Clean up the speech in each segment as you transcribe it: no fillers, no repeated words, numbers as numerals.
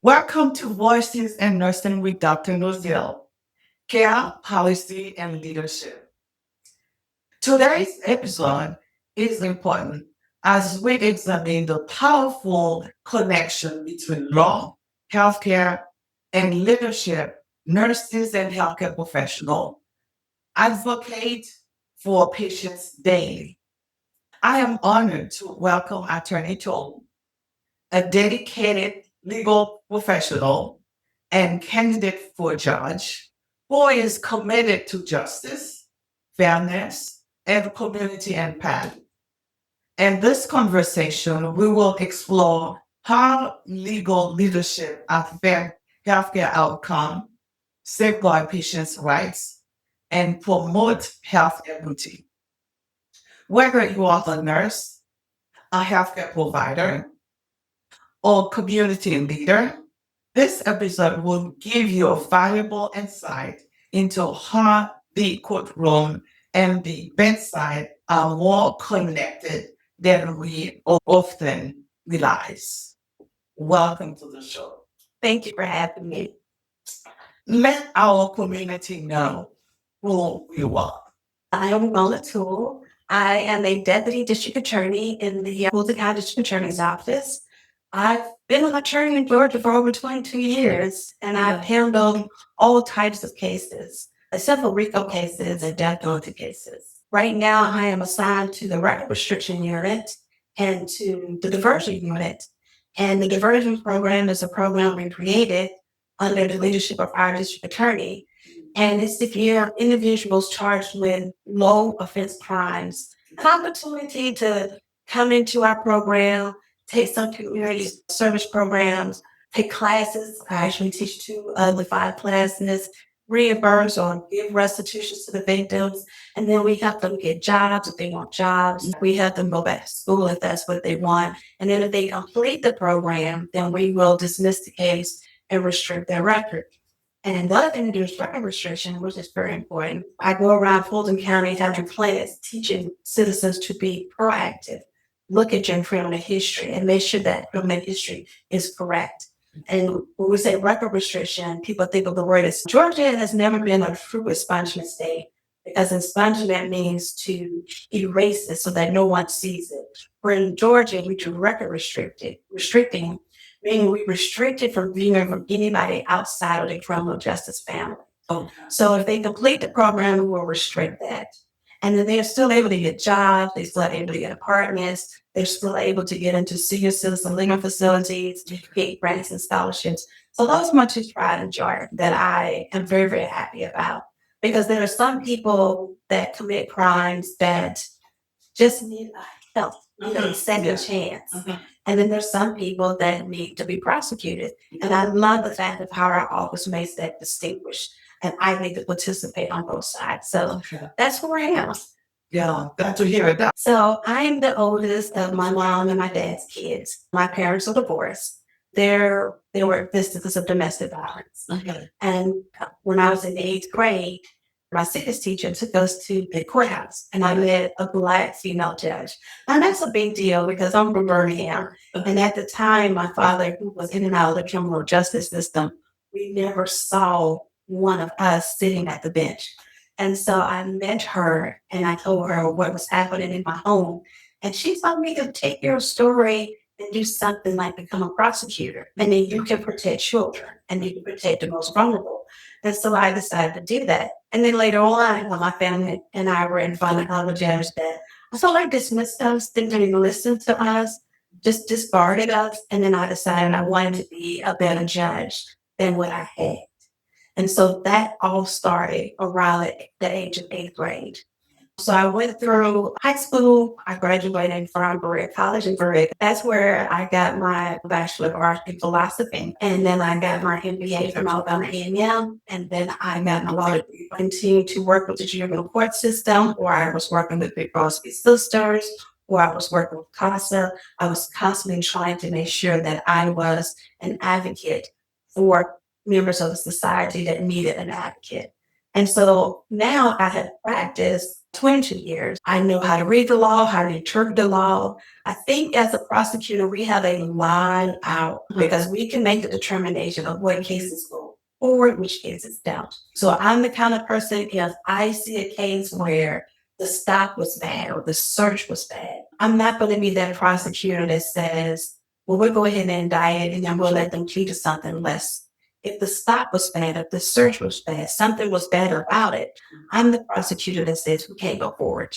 Welcome to Voices and Nursing with Dr. Yolaine, Care, Policy, and Leadership. Today's episode is important as we examine the powerful connection between law, healthcare, and leadership. Nurses and healthcare professionals advocate for patients daily. I am honored to welcome Attorney Toll, a dedicated legal professional and candidate for judge who is committed to justice, fairness, and community impact. In this conversation, we will explore how legal leadership affects healthcare outcome, safeguard patients' rights, and promote health equity. Whether you are a nurse, a healthcare provider, or community leader, this episode will give you a valuable insight into how the courtroom and the bedside are more connected than we often realize. Welcome to the show. Thank you for having me. Let our community know who you are. I am Mona Toole. I am a deputy district attorney in the Fulton County District Attorney's Office. I've been an attorney in Georgia for over 22 years, and I've handled all types of cases, except for RICO cases and death penalty cases. Right now, I am assigned to the record restriction unit and to the diversion unit. And the diversion program is a program we created under the leadership of our district attorney. And it's to give individuals charged with low offense crimes an opportunity to come into our program, take some community service programs, take classes. I actually teach 2 of the 5 classes, reimburse or give restitutions to the victims. And then we help them get jobs if they want jobs. We help them go back to school if that's what they want. And then if they complete the program, then we will dismiss the case and restrict their record. And the other thing to do is record restriction, which is very important. I go around Fulton County having clinics teaching citizens to be proactive, look at your criminal history and make sure that criminal history is correct. And when we say record restriction, people think of the word as Georgia has never been a true expungement state because expungement means to erase it so that no one sees it. Where in Georgia, we do record restricting, meaning we restrict it from viewing from anybody outside of the criminal justice family. So if they complete the program, we will restrict that. And then they're still able to get jobs, they're still able to get apartments, they're still able to get into senior citizen living facilities, get grants and scholarships. So those are my two pride and joy that I am very, very happy about. Because there are some people that commit crimes that just need help, a second chance. And then there's some people that need to be prosecuted. And I love the fact of how our office makes that distinguished. And I need to participate on both sides. So that's who I am. Yeah, glad to hear that. So I'm the oldest of my mom and my dad's kids. My parents are divorced. They were victims of domestic violence. And when I was in the 8th grade, my civics teacher took us to the courthouse and I met a Black female judge. And that's a big deal because I'm from Birmingham. And at the time, my father, who was in and out of the criminal justice system, we never saw one of us sitting at the bench. And so I met her and I told her what was happening in my home. And she told me to take your story and do something like become a prosecutor. And then you can protect children and you can protect the most vulnerable. And so I decided to do that. And then later on, when my family and I were in front of other judges that I felt like dismissed us, didn't even listen to us, just discarded us. And then I decided I wanted to be a better judge than what I had. And so that all started around the age of 8th grade. So I went through high school. I graduated from Berea College in Berea. That's where I got my Bachelor of Arts in Philosophy. And then I got my MBA from Alabama A&M. And then I got my law degree. I continued to work with the juvenile court system, where I was working with the Crosby sisters, where I was working with CASA. I was constantly trying to make sure that I was an advocate for members of the society that needed an advocate. And so now I have practiced 22 years. I know how to read the law, how to interpret the law. I think as a prosecutor, we have a line out because we can make the determination of what cases go forward, which cases don't. So I'm the kind of person, if I see a case where the stop was bad or the search was bad, I'm not going to be that prosecutor that says, well, we'll go ahead and indict it and then we'll let them plead to something less. If the stop was bad, if the search was bad, something was bad about it, I'm the prosecutor that says we can't go forward.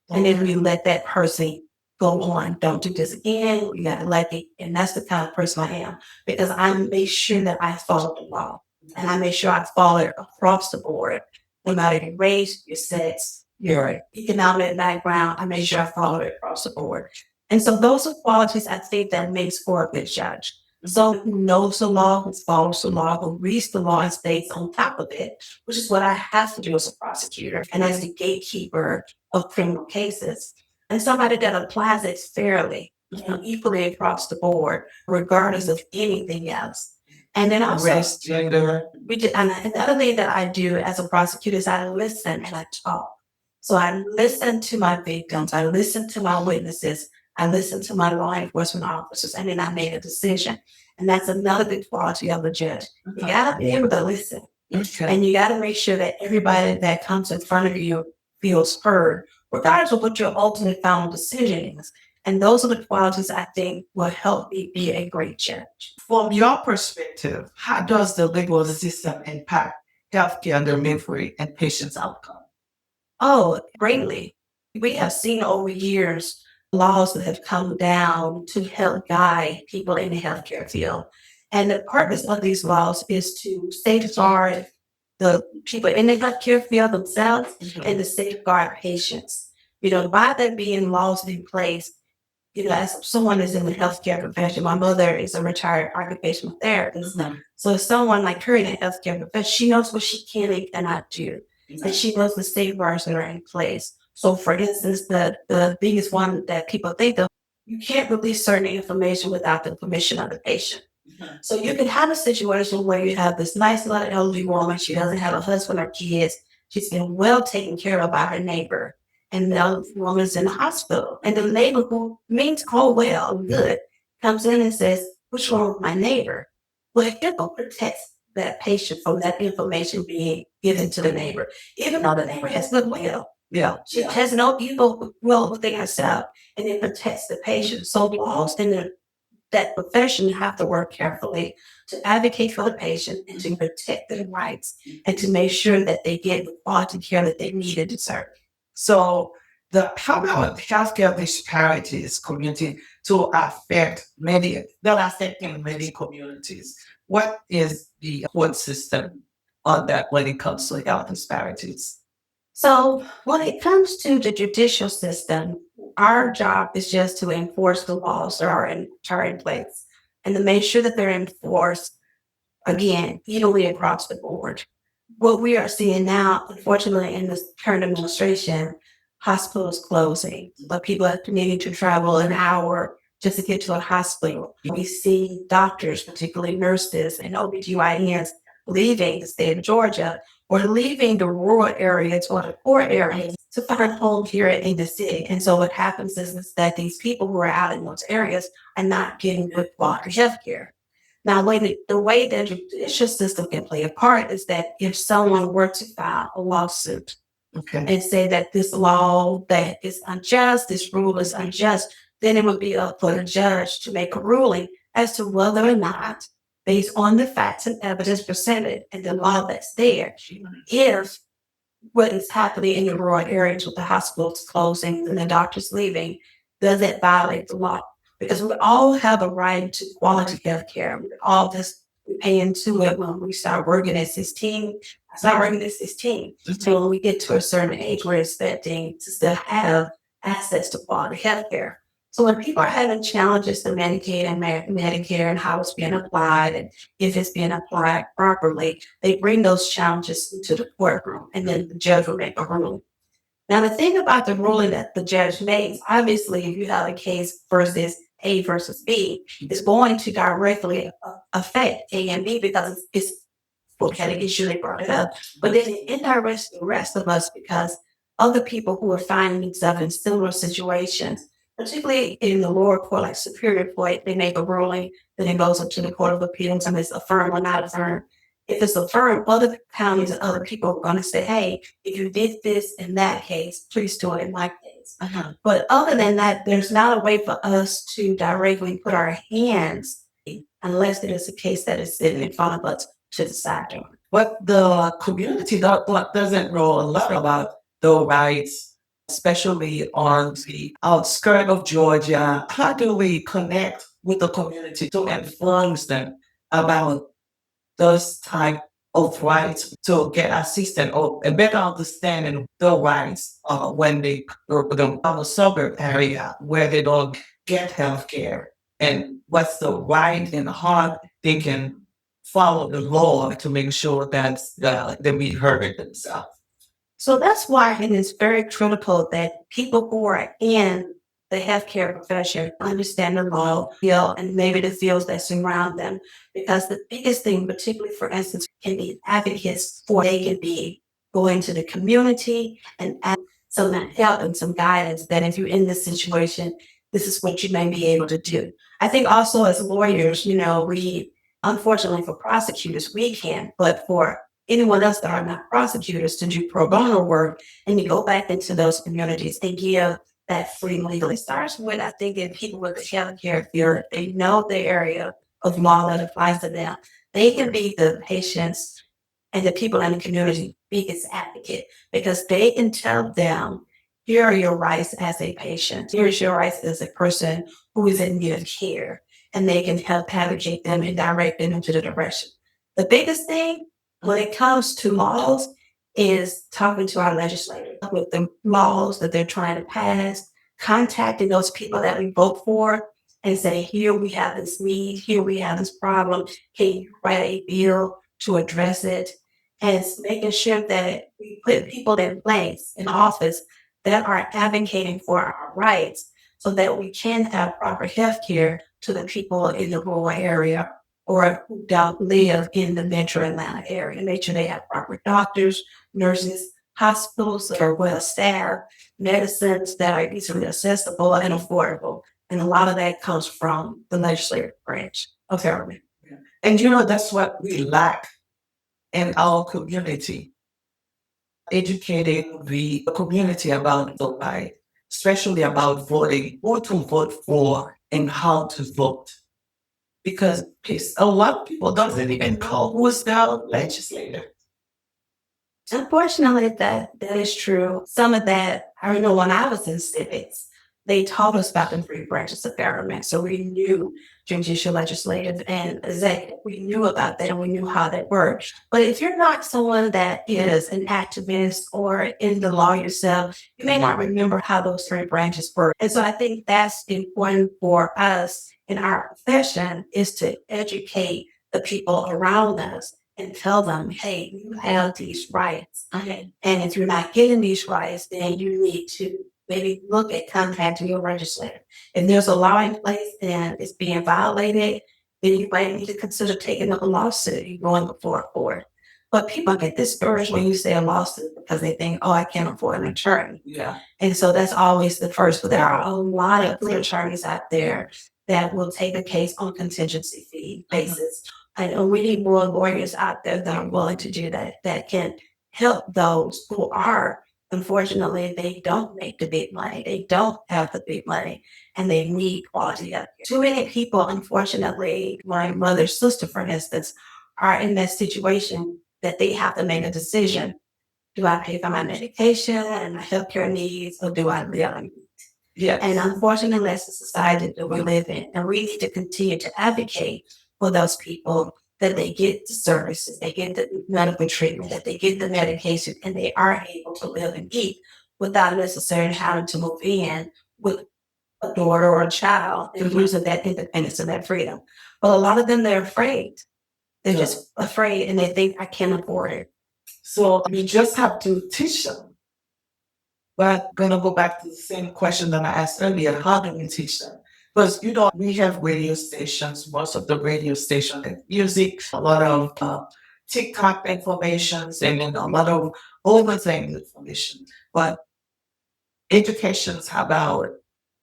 And then we let that person go on. Don't do this again. We got to let it. And that's the kind of person I am because I make sure that I follow the law and I make sure I follow it across the board. No matter your race, your sex, your economic background, I make sure I follow it across the board. And so those are qualities I think that makes for a good judge. So who knows the law, who follows the law, who reads the law and stays on top of it, which is what I have to do as a prosecutor and as the gatekeeper of criminal cases. And somebody that applies it fairly, equally across the board, regardless of anything else. And then also, Race, gender. and another thing that I do as a prosecutor is I listen and I talk. So I listen to my victims, I listen to my witnesses, I listen to my law enforcement officers, and then I made a decision. And that's another big quality of a judge. You gotta be able to listen. And you gotta make sure that everybody that comes in front of you feels heard, regardless of what your ultimate final decision is. And those are the qualities I think will help me be a great judge. From your perspective, how does the legal system impact healthcare delivery and patients' outcome? Oh, greatly. We have seen over years laws that have come down to help guide people in the healthcare field. And the purpose of these laws is to safeguard the people in the healthcare field themselves and to safeguard patients. By there being laws in place, as someone is in the healthcare profession, my mother is a retired occupational therapist. So if someone like her in the healthcare profession, she knows what she can and cannot do. And she knows the safeguards that are in place. So for instance, the biggest one that people think of, you can't release certain information without the permission of the patient. So you can have a situation where you have this nice little elderly woman, she doesn't have a husband or kids, she's been well taken care of by her neighbor. And the woman's in the hospital. And the neighbor who means all well, good, comes in and says, what's wrong with my neighbor? Well, it protects that patient from that information being given to the neighbor, even though the neighbor has goodwill. Yeah. She has no evil will within herself, and it protects the patient. So laws in that profession have to work carefully to advocate for the patient and to protect their rights and to make sure that they get the quality care that they need and deserve. So how about healthcare disparities community to affect they're affecting many communities? What is the court system on that when it comes to health disparities? So when it comes to the judicial system, our job is just to enforce the laws that are in place and to make sure that they're enforced, again, evenly across the board. What we are seeing now, unfortunately, in this current administration, hospitals closing, but people are needing to travel an hour just to get to a hospital. We see doctors, particularly nurses and OBGYNs, leaving the state of Georgia or leaving the rural areas or the poor areas to find homes here in the city. And so what happens is that these people who are out in those areas are not getting good quality health care. Now, the way the judicial system can play a part is that if someone were to file a lawsuit and say that this law that is unjust, this rule is unjust, then it would be up for the judge to make a ruling as to whether or not, based on the facts and evidence presented and the law that's there, if what is happening in the rural areas with the hospitals closing and the doctors leaving, does it violate the law? Because we all have a right to quality health care. We all just pay into it when we start working at 16. I started working at 16. So when we get to a certain age, we're expecting to still have access to quality health care. So when people are having challenges to Medicaid and Medicare and how it's being applied and if it's being applied properly, they bring those challenges into the courtroom and then the judge will make a ruling. Now, the thing about the ruling that the judge makes, obviously, if you have a case versus A versus B, it's going to directly affect A and B because it's what kind of issue they brought it up. But then it indirects the rest of us because other people who are finding themselves in similar situations, particularly in the lower court, like Superior Court, they make a ruling, then it goes up to the Court of Appeals, and it's affirmed or not affirmed. If it's affirmed, other counties and other people are going to say, hey, if you did this in that case, please do it in my case. But other than that, there's not a way for us to directly put our hands unless it is a case that is sitting in front of us to decide on. But the community doesn't know a lot about the rights, especially on the outskirts of Georgia. How do we connect with the community to inform them about those type of rights to get assistance or a better understanding the rights when they go to the suburb area where they don't get health care and what's the right and how they can follow the law to make sure that they be heard themselves. So that's why it is very critical that people who are in the healthcare profession understand the law, feel, and maybe the fields that surround them. Because the biggest thing, particularly for instance, can be advocates for they can be going to the community and ask some help and some guidance that if you're in this situation, this is what you may be able to do. I think also as lawyers, we unfortunately for prosecutors, we can, but for anyone else that are not prosecutors to do pro bono work and to go back into those communities and give that free legal. It starts with, I think, if people with a healthcare field, they know the area of law that applies to them. They can be the patients and the people in the community biggest advocate because they can tell them, here are your rights as a patient. Here's your rights as a person who is in need of care. And they can help advocate them and direct them into the direction. The biggest thing when it comes to laws is talking to our legislators with the laws that they're trying to pass, contacting those people that we vote for and say, here we have this need, here we have this problem, can you write a bill to address it? And it's making sure that we put people in place in office that are advocating for our rights so that we can have proper health care to the people in the rural area or who don't live in the metro Atlanta area. Make sure they have proper doctors, nurses, hospitals that are well staffed, medicines that are easily accessible and affordable. And a lot of that comes from the legislative branch of government. And that's what we lack in our community, educating the community about the right, especially about voting, what to vote for and how to vote. Because a lot of people doesn't even know who's the legislator. Unfortunately, that is true. Some of that, I remember when I was in civics, they taught us about the three branches of government. So we knew judicial, legislative, and executive. We knew about that and we knew how that worked. But if you're not someone that is an activist or in the law yourself, you may not remember how those three branches work. And so I think that's important for us in our profession is to educate the people around us and tell them, hey, you have these rights. Okay. And if you're not getting these rights, then you need to maybe look at contacting your legislator. If there's a law in place and it's being violated, then you might need to consider taking up a lawsuit and going before a court. But people get discouraged when you say a lawsuit because they think, oh, I can't afford an attorney. Yeah. And so that's always the first. But there are a lot of attorneys out there that will take a case on contingency fee basis. And we need more lawyers out there that are willing to do that can help those who are, unfortunately, they don't make the big money. They don't have the big money and they need quality health care. Too many people, unfortunately, my mother's sister, for instance, are in that situation that they have to make a decision. Do I pay for my medication and my healthcare needs, or do I really? Yeah. And unfortunately, that's the society that we live in. And we need to continue to advocate for those people that they get the services, they get the medical treatment, that they get the medication, and they are able to live and eat without necessarily having to move in with a daughter or a child and losing that independence and that freedom. But a lot of them, they're afraid. They're just afraid and they think I can't afford it. So you just have to teach them. But I'm gonna go back to the same question that I asked earlier. How do we teach them? Because we have radio stations, most of the radio stations, music, a lot of TikTok information and then a lot of overthink information. But education is about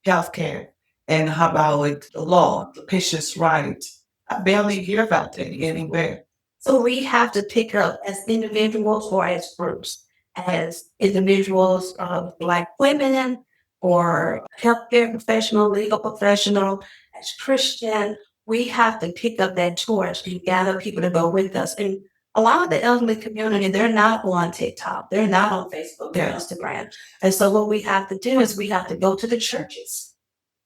healthcare and how about the law, the patient's right. I barely hear about that anywhere. So we have to pick up as individuals or as groups, as individuals of Black women or healthcare professional, legal professional, as Christian, we have to pick up that torch and gather people to go with us. And a lot of the elderly community, they're not on TikTok, they're not on Facebook, they're Instagram. And so what we have to do is we have to go to the churches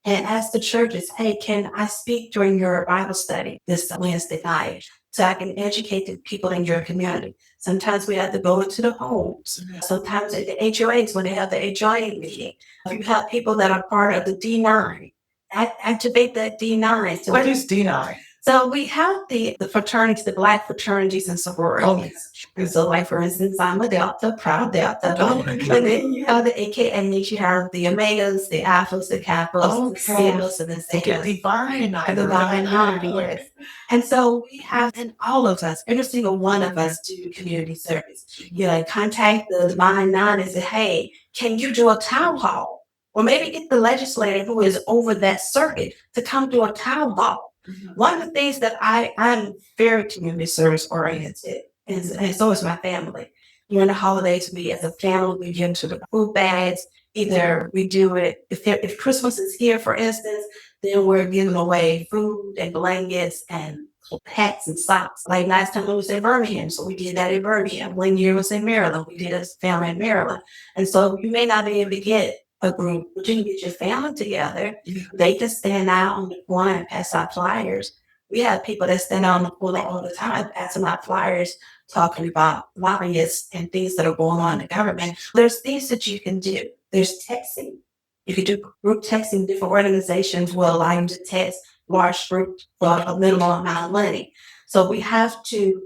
and ask the churches, hey, can I speak during your Bible study this Wednesday night so I can educate the people in your community? Sometimes we have to go into the homes. Sometimes at the HOAs, when they have the HOA meeting, if you have people that are part of the D9, activate that D9. So What is D9? So we have the fraternities, the Black fraternities and sororities. So like, for instance, I'm a Delta, proud Delta. And then you have the AKAs, you have the Omegas, the Alphas, the Kappas, the Sigmas, and the Zetas. The Divine Nine, yes. And so we have, and all of us, every single one of us do community service. You know, contact the Divine Nine and say, hey, can you do a town hall? Or maybe get the legislator who is over that circuit to come do a town hall. One of the things that I'm very community service oriented, and so is my family. During the holidays, we as a family, we give to the food bags. Either we do it, if Christmas is here, for instance, then we're giving away food and blankets and hats and socks. Like last time it was in Birmingham, so we did that in Birmingham. One year it was in Maryland, we did it as a family in Maryland. And so you may not be able to get a group, but you can get your family together. They can stand out on the corner and pass out flyers. We have people that stand out on the corner all the time passing out flyers, talking about lobbyists and things that are going on in the government. There's things that you can do. There's texting. You can do group texting. Different organizations will allow you to text large groups for a minimal amount of money. So we have to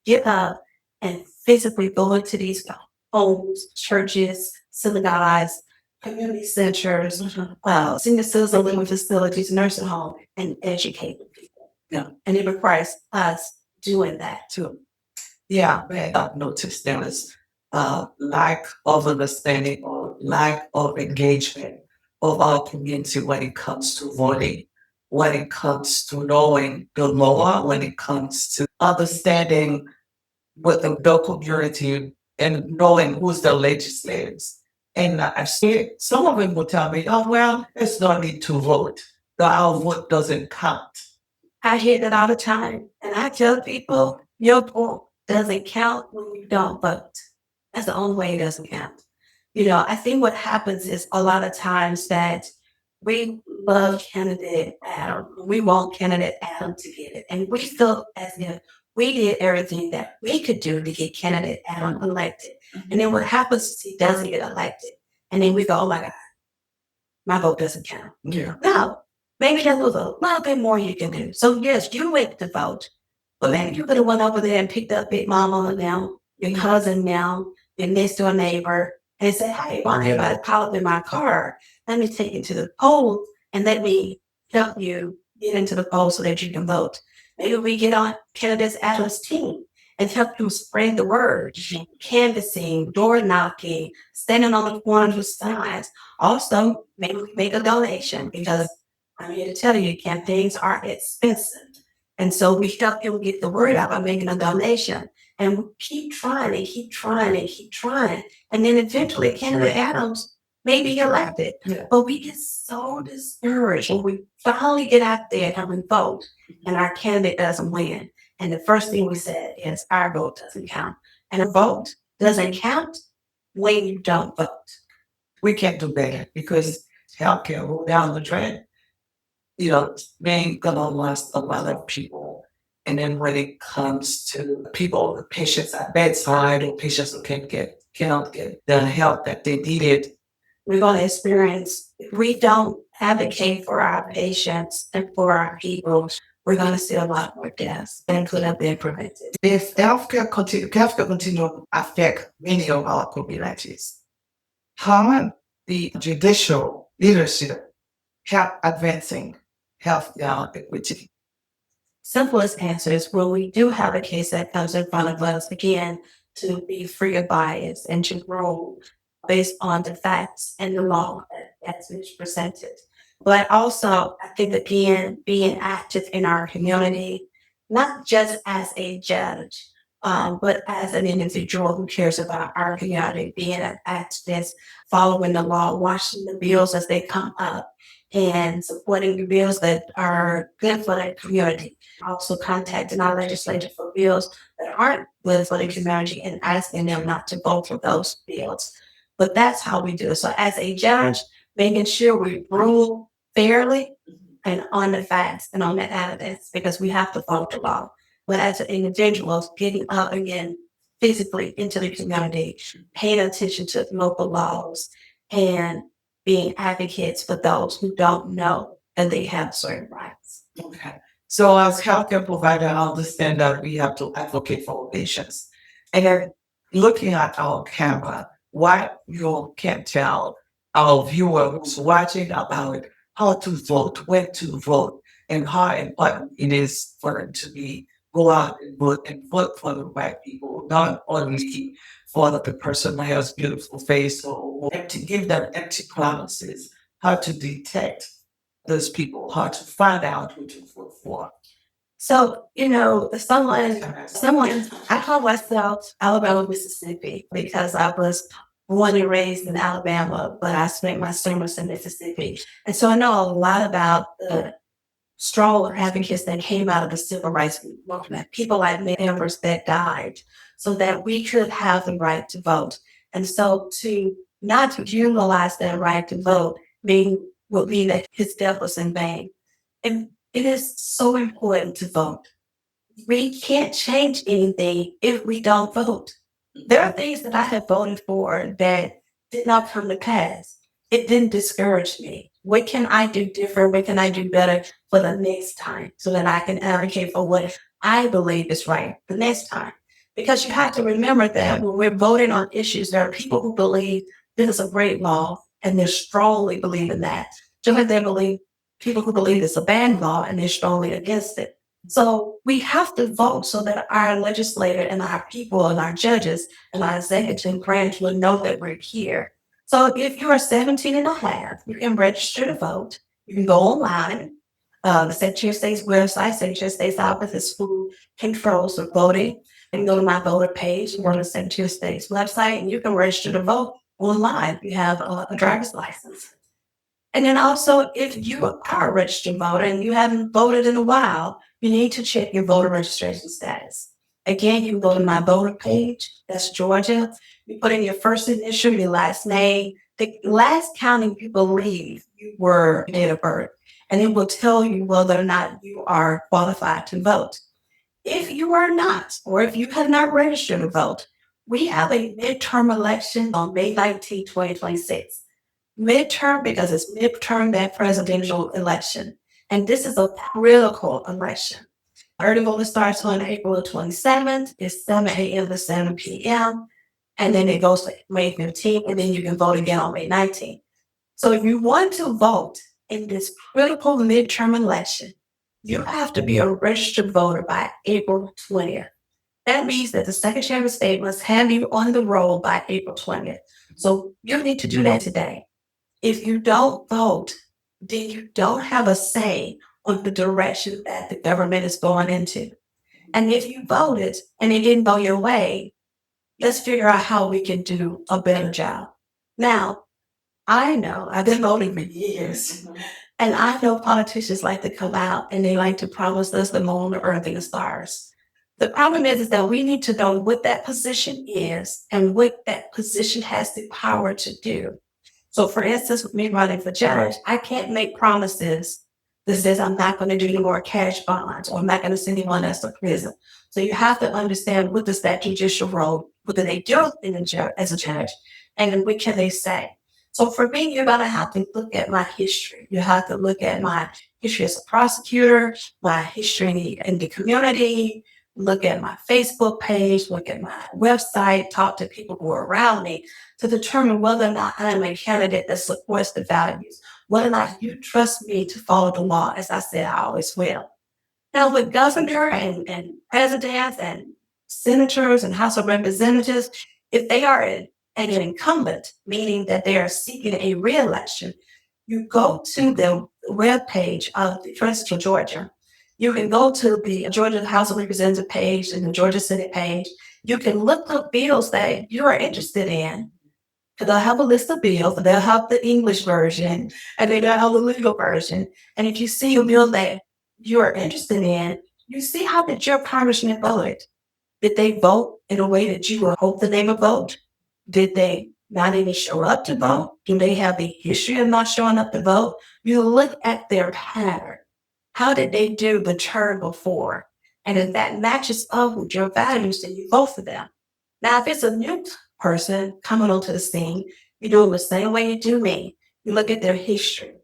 get up and physically go into these homes, churches, synagogues, community centers, senior citizen living facilities, nursing home, and educating people. Yeah. And it requires us doing that. Too. Yeah, I've noticed there is lack of understanding or lack of engagement of our community when it comes to voting, when it comes to knowing the law, when it comes to understanding what the local community and knowing who's the legislators. And I see some of them will tell me, oh, well, it's no need to vote. Our vote doesn't count. I hear that all the time. And I tell people, your vote doesn't count when you don't vote. That's the only way it doesn't count. You know, I think what happens is a lot of times that we love candidate Adam. We want candidate Adam to get it. And we feel as if we did everything that we could do to get candidate Adam elected. And then what happens is he doesn't get elected. And then we go, oh my God, my vote doesn't count. Yeah. No, maybe there was a little bit more you can do. So yes, you went to vote, but maybe you could have went over there and picked up Big Mama now, your cousin now, your next door neighbor, and said, hey, why don't everybody pile up in my car? Let me take you to the poll and let me help you get into the poll so that you can vote. Maybe we get on candidates Adam's team and help them spread the word, canvassing, door knocking, standing on the corner with signs. Also, maybe we make a donation because I'm here to tell you, campaigns are expensive. And so we help them get the word out by making a donation. And we keep trying and keep trying and keep trying. And then eventually candidate Adams may be elected. Yeah. But we get so discouraged when we finally get out there and we vote and our candidate doesn't win. And the first thing we said is our vote doesn't count. And a vote doesn't count when you don't vote. We can't do better because healthcare will down the drain. You know, being gonna last a lot of people. And then when it comes to people, the patients at bedside or patients who cannot get the help that they needed, we're going to experience, if we don't advocate for our patients and for our people, we're going to see a lot more deaths than could have been prevented. If healthcare continue to affect many of our communities, how the judicial leadership help advancing health equity? simplest answer is when we do have a case that comes in front of us, again, to be free of bias and to rule based on the facts and the law that's been presented. But also, I think, again, being active in our community, not just as a judge, but as an individual who cares about our community, being an activist, following the law, watching the bills as they come up, and supporting the bills that are good for the community. Also contacting our legislature for bills that aren't good for the community and asking them not to vote for those bills. But that's how we do it. So as a judge, making sure we rule fairly and on the facts and on the evidence because we have to follow the law. But as individuals, getting up again physically into the community, paying attention to local laws, and being advocates for those who don't know and they have certain rights. Okay. So as healthcare provider, I understand that we have to advocate for our patients. And then looking at our camera, what you can tell our viewers watching about how to vote, when to vote, and how important it is for them to be go out and vote for the right people, not only for the person who has beautiful face or to give them empty promises, how to detect those people, how to find out who to vote for. So, someone, I call myself Alabama, Mississippi, because I was born and raised in Alabama, but I spent my summers in Mississippi. And so I know a lot about the strong advocates that came out of the civil rights movement, people like members that died so that we could have the right to vote. And so to not to utilize that right to vote would mean that his death was in vain. And it is so important to vote. We can't change anything if we don't vote. There are things that I have voted for that did not come to pass. It didn't discourage me. What can I do different? What can I do better for the next time so that I can advocate for what I believe is right the next time? Because you have to remember that when we're voting on issues, there are people who believe this is a great law and they strongly believe in that. Just like they believe people who believe it's a bad law and they're strongly against it. So we have to vote so that our legislator and our people and our judges and our executive branch will know that we're here. So if you are 17 and a half, you can register to vote. You can go online. The Secretary of State's website, Secretary of State's Office who controls the voting. And go to my voter page, go to the Secretary of State's website, and you can register to vote online. You have a driver's license. And then also, if you are a registered voter and you haven't voted in a while, you need to check your voter registration status. Again, you go to my voter page, that's Georgia. You put in your first initial, your last name, the last county you believe you were date of birth, and it will tell you whether or not you are qualified to vote. If you are not, or if you have not registered to vote, we have a midterm election on May 19, 2026. Midterm because it's midterm that presidential election. And this is a critical election. Early voting starts on April 27th. It's 7 a.m. to 7 p.m. And then it goes to May 15th, and then you can vote again on May 19th. So if you want to vote in this critical midterm election, you have to be a registered voter by April 20th. That means that the Secretary of State must have you on the roll by April 20th. So you need to do that today. If you don't vote, then you don't have a say on the direction that the government is going into. And if you voted and it didn't go your way, let's figure out how we can do a better job. Now, I know I've been voting for years, and I know politicians like to come out and they like to promise us the moon, the earth, and the stars. The problem is that we need to know what that position is and what that position has the power to do. So, for instance, with me running for judge, I can't make promises that says I'm not going to do any more cash bonds or I'm not going to send anyone else to prison. So you have to understand what does that judicial role, what do they do in the as a judge, and then what can they say? So for me, you're going to have to look at my history. You have to look at my history as a prosecutor, my history in the community, look at my Facebook page, look at my website, talk to people who are around me to determine whether or not I am a candidate that supports the values, whether or not you trust me to follow the law. As I said, I always will. Now, with governor and presidents and senators and House of Representatives, if they are an incumbent, meaning that they are seeking a reelection, you go to the webpage of the University of Georgia. You can go to the Georgia House of Representatives page and the Georgia Senate page. You can look up bills that you are interested in. They'll have a list of bills, they'll have the English version, and they'll have the legal version. And if you see a bill that you're interested in, you see how did your congressman vote? Did they vote in a way that you would hope that they would vote? Did they not even show up to vote? Do they have a history of not showing up to vote? You look at their pattern. How did they do the term before? And if that matches up with your values, then you vote for them. Now, if it's a new person coming onto the scene, you do it the same way you do me. You look at their history.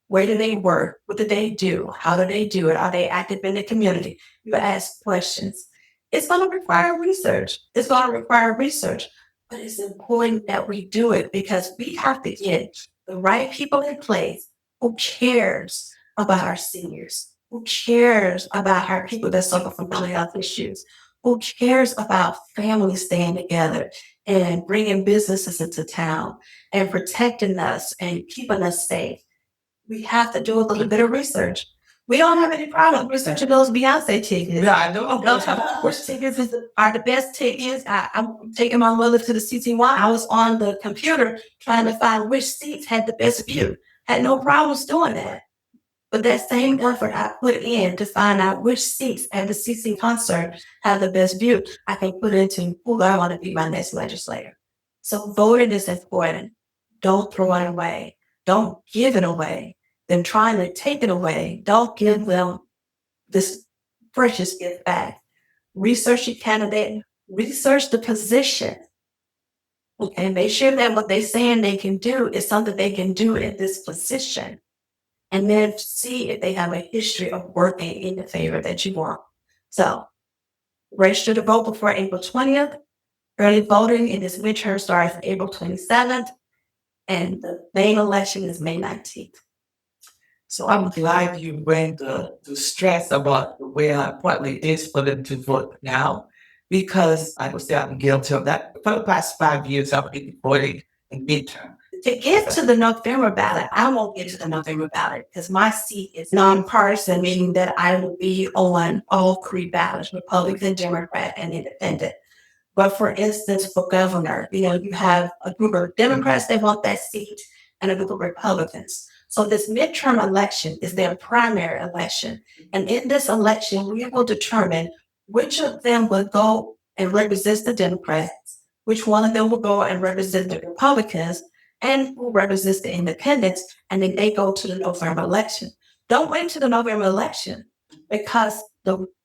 Where do they work? What do they do? How do they do it? Are they active in the community? You ask questions. It's going to require research. It's going to require research, but it's important that we do it because we have to get the right people in place who cares about our seniors, who cares about our people that suffer from mental health issues, who cares about families staying together and bringing businesses into town and protecting us and keeping us safe. We have to do a little bit of research. We don't have any problem researching those Beyonce tickets. Yeah, I know. Those tickets are the best tickets. I'm taking my mother to the CTY. I was on the computer trying to find which seats had the best view. Had no problems doing that. But that same effort I put in to find out which seats at the CC concert have the best view, I can put into who I want to be my next legislator. So voting is important. Don't throw it away. Don't give it away. Then trying to take it away. Don't give them this precious gift back. Research your candidate. Research the position. And make sure that what they're saying they can do is something they can do in this position. And then see if they have a history of working in the favor that you want. So register to vote before April 20th. Early voting in this midterm starts April 27th. And the main election is May 19th. So I'm glad you went to stress about the way important it is for them to vote now, because I would say I'm guilty of that. For the past 5 years, I've been voting in midterm. To get to the November ballot, I won't get to the November ballot because my seat is nonpartisan, meaning that I will be on all three ballots, Republican, Democrat, and Independent. But for instance, for governor, you have a group of Democrats that want that seat and a group of Republicans. So this midterm election is their primary election. And in this election, we will determine which of them will go and represent the Democrats, which one of them will go and represent the Republicans, and who represents the independents, and then they go to the November election. Don't wait to the November election because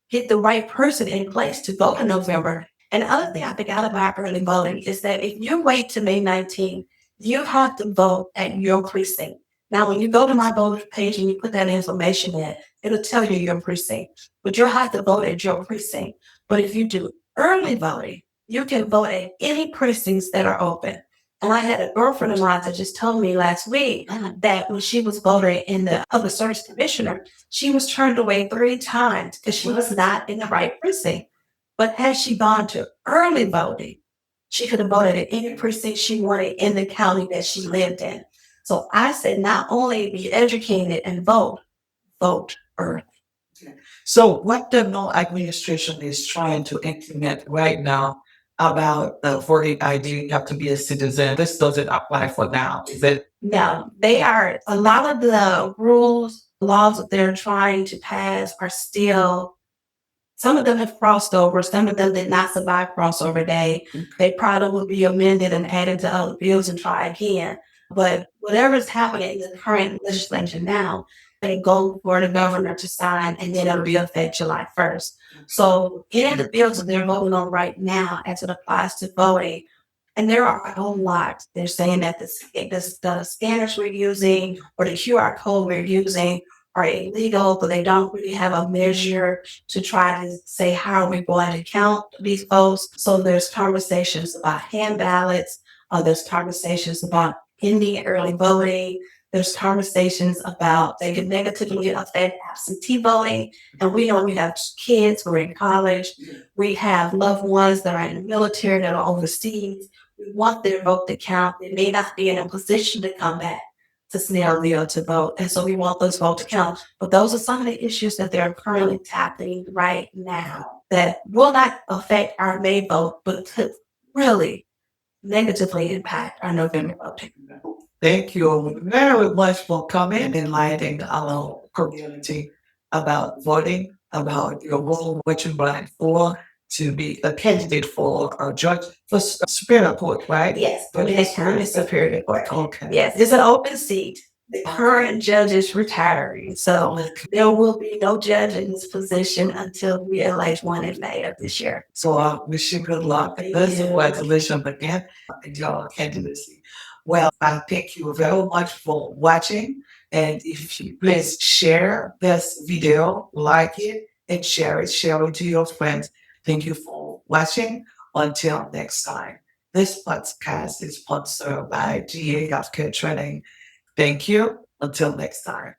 get the right person in place to vote in November. And the other thing I forgot about early voting is that if you wait to May 19th, you have to vote at your precinct. Now, when you go to my voter page and you put that information in, it'll tell you your precinct, but you'll have to vote at your precinct. But if you do early voting, you can vote at any precincts that are open. And I had a girlfriend of mine that just told me last week that when she was voting in the Public Service Commissioner, she was turned away 3 times because she was not in the right precinct. But had she gone to early voting, she could have voted at any precinct she wanted in the county that she lived in. So I said, not only be educated and vote early. So what the no administration is trying to implement right now about the voting ID, you have to be a citizen. This doesn't apply for now. Is it? No, they are, a lot of the rules, laws that they're trying to pass are still, some of them have crossed over, some of them did not survive crossover day. They probably will be amended and added to other bills and try again. But whatever's happening in the current legislation now, they go for the governor to sign and then it'll be effective July 1st. So any of the bills that they're voting on right now as it applies to voting, and there are a whole lot. They're saying that the scanners we're using or the QR code we're using are illegal, but they don't really have a measure to try to say how are we going to count these votes. So there's conversations about hand ballots. There's conversations about ending early voting. There's conversations about they can negatively affect absentee voting. And we know we have kids who are in college. We have loved ones that are in the military that are overseas. We want their vote to count. They may not be in a position to come back to Snellville to vote. And so we want those votes to count. But those are some of the issues that they're currently tackling right now that will not affect our May vote, but could really negatively impact our November voting. Thank you very much for coming and enlightening our community about voting, about your role, what you ran for to be a candidate for a judge for Superior Court, right? Yes, for the County Superior Court. Okay. Yes, it's an open seat. The current judge is retiring, so there will be no judge in this position until we elect one in May of this year. So I wish you good luck. This congratulations again in your candidacy. Well, I thank you very much for watching. And if you please share this video, like it, and share it to your friends. Thank you for watching. Until next time. This podcast is sponsored by GA Healthcare Training. Thank you. Until next time.